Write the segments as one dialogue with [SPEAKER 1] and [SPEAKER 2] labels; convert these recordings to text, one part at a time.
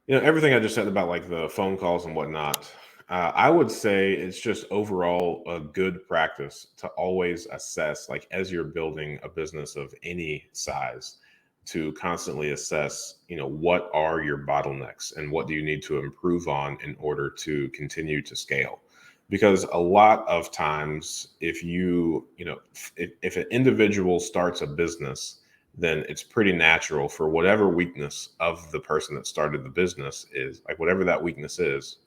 [SPEAKER 1] Everything I just said about like the phone calls and whatnot, I would say it's just overall a good practice to always assess, like as you're building a business of any size, to constantly assess, what are your bottlenecks and what do you need to improve on in order to continue to scale. Because a lot of times, if an individual starts a business, then it's pretty natural for whatever weakness of the person that started the business is, like whatever that weakness is,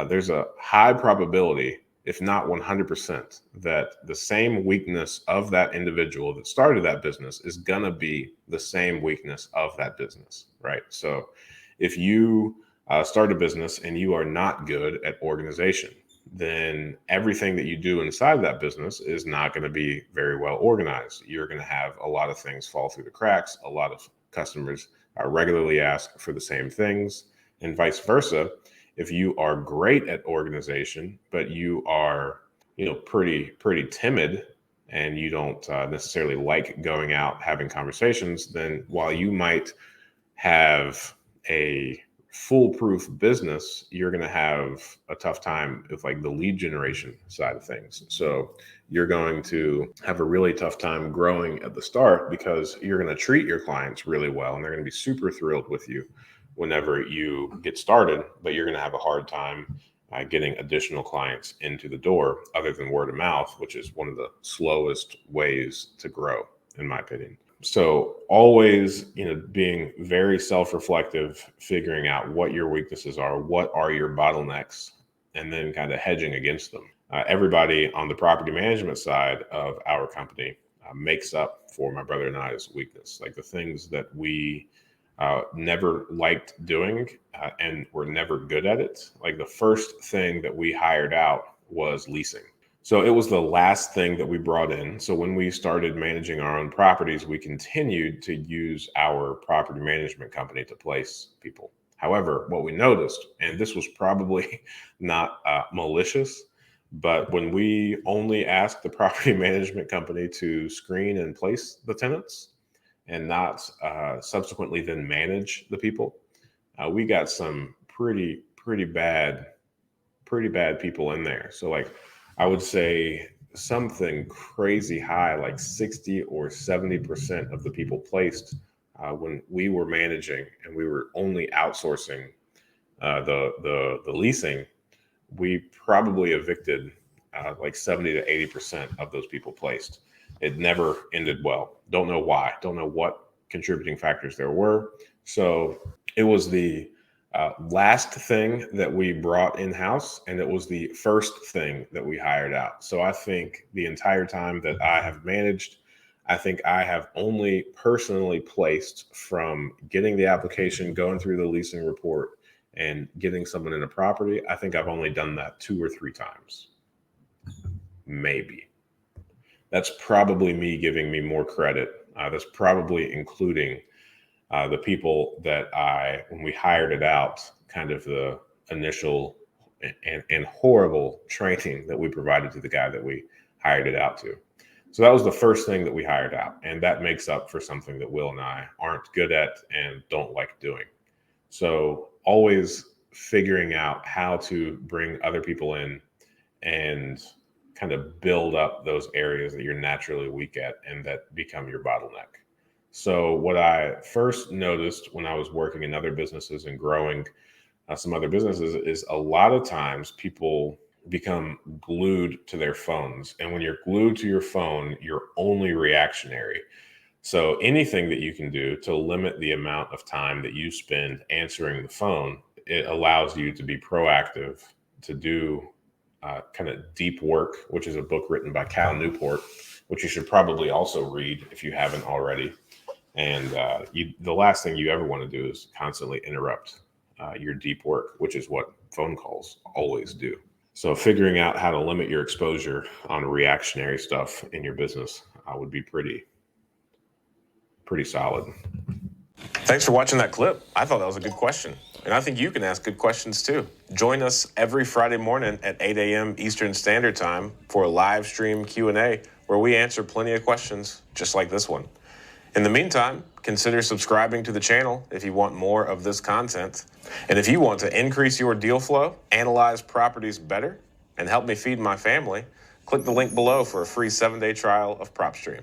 [SPEAKER 1] there's a high probability, if not 100%, that the same weakness of that individual that started that business is going to be the same weakness of that business, right? So if you start a business and you are not good at organization, then everything that you do inside that business is not going to be very well organized. You're going to have a lot of things fall through the cracks. A lot of customers regularly ask for the same things, and vice versa. If you are great at organization, but you are, pretty timid, and you don't necessarily like going out having conversations, then while you might have a foolproof business, you're going to have a tough time with like the lead generation side of things. So you're going to have a really tough time growing at the start because you're going to treat your clients really well and they're going to be super thrilled with you whenever you get started, but you're going to have a hard time getting additional clients into the door other than word of mouth, which is one of the slowest ways to grow, in my opinion. So always, being very self-reflective, figuring out what your weaknesses are, what are your bottlenecks, and then kind of hedging against them. Everybody on the property management side of our company makes up for my brother and I's weakness, like the things that we never liked doing and were never good at it. Like the first thing that we hired out was leasing. So it was the last thing that we brought in. So when we started managing our own properties, we continued to use our property management company to place people. However, what we noticed, and this was probably not malicious, but when we only asked the property management company to screen and place the tenants and not subsequently then manage the people, we got some pretty bad people in there. So like I would say something crazy high, like 60 or 70% of the people placed when we were managing and we were only outsourcing the leasing, we probably evicted like 70 to 80% of those people placed. It never ended well. Don't know why. Don't know what contributing factors there were. So it was the last thing that we brought in house, and it was the first thing that we hired out. So I think the entire time that I have managed, I think I have only personally placed, from getting the application, going through the leasing report, and getting someone in a property, I think I've only done that 2 or 3 times, maybe. That's probably me giving me more credit. That's probably including the people that when we hired it out, kind of the initial and horrible training that we provided to the guy that we hired it out to. So that was the first thing that we hired out. And that makes up for something that Will and I aren't good at and don't like doing. So always figuring out how to bring other people in and kind of build up those areas that you're naturally weak at and that become your bottleneck. So what I first noticed when I was working in other businesses and growing some other businesses is a lot of times people become glued to their phones. And when you're glued to your phone, you're only reactionary. So anything that you can do to limit the amount of time that you spend answering the phone, it allows you to be proactive, to do kind of deep work, which is a book written by Cal Newport, which you should probably also read if you haven't already. And the last thing you ever want to do is constantly interrupt your deep work, which is what phone calls always do. So figuring out how to limit your exposure on reactionary stuff in your business would be pretty solid. Thanks for watching that clip. I thought that was a good question. And I think you can ask good questions too. Join us every Friday morning at 8 a.m. Eastern Standard Time for a live stream Q&A where we answer plenty of questions just like this one. In the meantime, consider subscribing to the channel if you want more of this content. And if you want to increase your deal flow, analyze properties better, and help me feed my family, click the link below for a free 7-day trial of PropStream.